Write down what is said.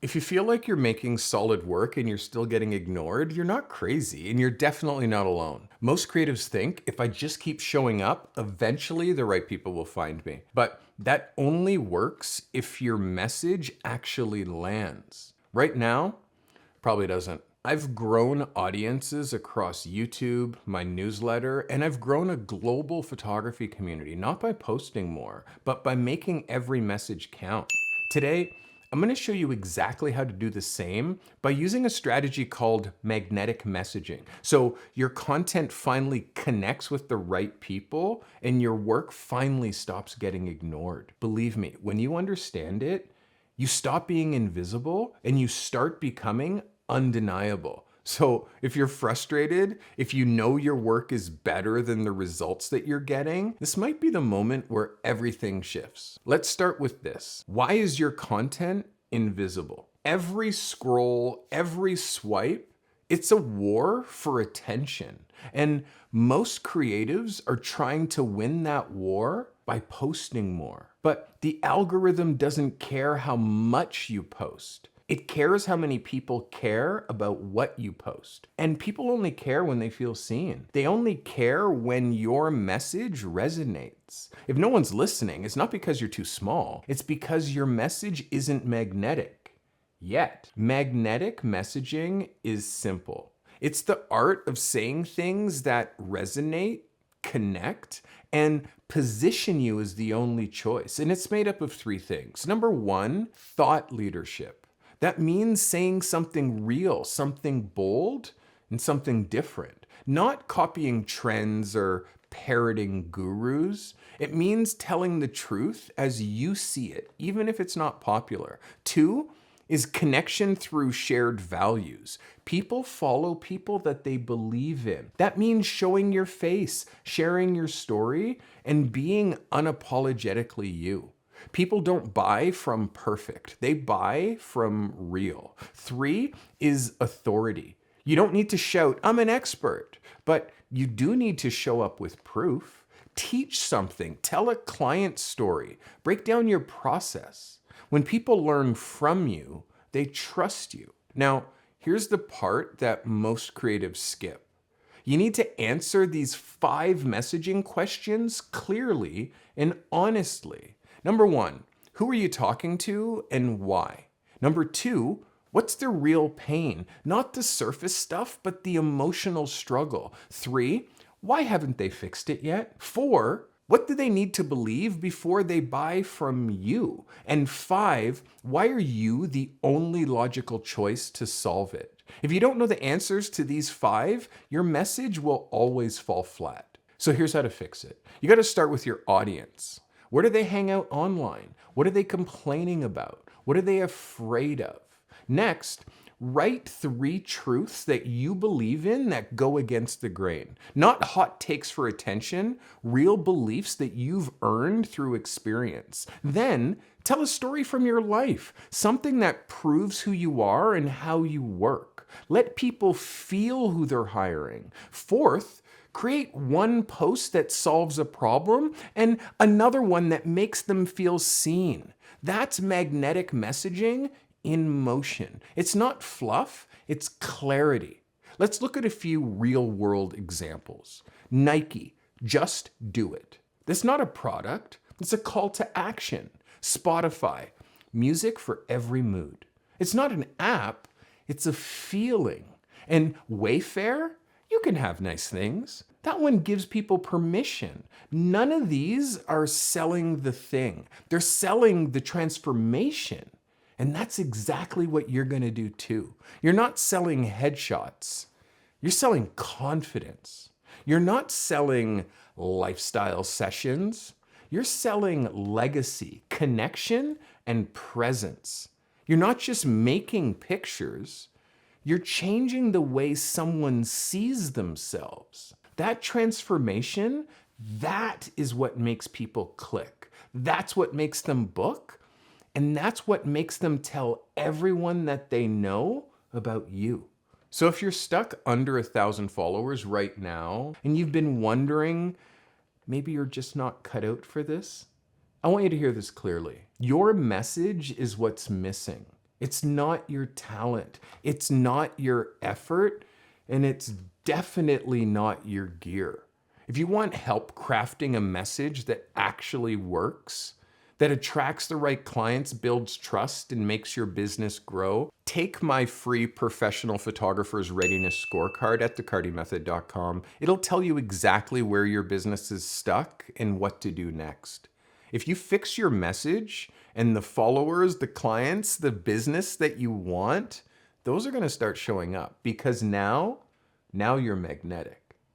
If you feel like you're making solid work and you're still getting ignored, you're not crazy and you're definitely not alone. Most creatives think if I just keep showing up, eventually the right people will find me. But that only works if your message actually lands. Right now, probably doesn't. I've grown audiences across YouTube, my newsletter, and I've grown a global photography community, not by posting more, but by making every message count. Today, I'm going to show you exactly how to do the same by using a strategy called magnetic messaging. So your content finally connects with the right people and your work finally stops getting ignored. Believe me, when you understand it, you stop being invisible and you start becoming undeniable. So if you're frustrated, if you know your work is better than the results that you're getting, this might be the moment where everything shifts. Let's start with this. Why is your content invisible? Every scroll, every swipe, it's a war for attention. And most creatives are trying to win that war by posting more. But the algorithm doesn't care how much you post. It cares how many people care about what you post. And people only care when they feel seen. They only care when your message resonates. If no one's listening, it's not because you're too small. It's because your message isn't magnetic yet. Magnetic messaging is simple. It's the art of saying things that resonate, connect, and position you as the only choice. And it's made up of three things. Number one, thought leadership. That means saying something real, something bold, and something different. Not copying trends or parroting gurus. It means telling the truth as you see it, even if it's not popular. Two is connection through shared values. People follow people that they believe in. That means showing your face, sharing your story, and being unapologetically you. People don't buy from perfect, they buy from real. Three is authority. You don't need to shout, I'm an expert, but you do need to show up with proof. Teach something, tell a client story, break down your process. When people learn from you, they trust you. Now, here's the part that most creatives skip. You need to answer these 5 messaging questions clearly and honestly. Number one, who are you talking to and why? Number two, what's their real pain? Not the surface stuff, but the emotional struggle. 3, why haven't they fixed it yet? 4, what do they need to believe before they buy from you? And 5, why are you the only logical choice to solve it? If you don't know the answers to these 5, your message will always fall flat. So here's how to fix it. You got to start with your audience. Where do they hang out online? What are they complaining about? What are they afraid of? Next, write 3 truths that you believe in that go against the grain. Not hot takes for attention, real beliefs that you've earned through experience. Then, tell a story from your life, something that proves who you are and how you work. Let people feel who they're hiring. Fourth, create one post that solves a problem and another one that makes them feel seen. That's magnetic messaging in motion. It's not fluff, it's clarity. Let's look at a few real world examples. Nike, just do it. That's not a product, it's a call to action. Spotify, music for every mood. It's not an app, it's a feeling. And Wayfair, you can have nice things. That one gives people permission. None of these are selling the thing. They're selling the transformation. And that's exactly what you're going to do too. You're not selling headshots. You're selling confidence. You're not selling lifestyle sessions. You're selling legacy, connection, and presence. You're not just making pictures. You're changing the way someone sees themselves. That transformation, that is what makes people click. That's what makes them book. And that's what makes them tell everyone that they know about you. So if you're stuck under 1,000 followers right now, and you've been wondering, maybe you're just not cut out for this, I want you to hear this clearly. Your message is what's missing. It's not your talent. It's not your effort. And it's definitely not your gear. If you want help crafting a message that actually works, that attracts the right clients, builds trust, and makes your business grow, take my free professional photographer's readiness scorecard at thecardimethod.com. It'll tell you exactly where your business is stuck and what to do next. If you fix your message and the followers, the clients, the business that you want, those are going to start showing up because now you're magnetic.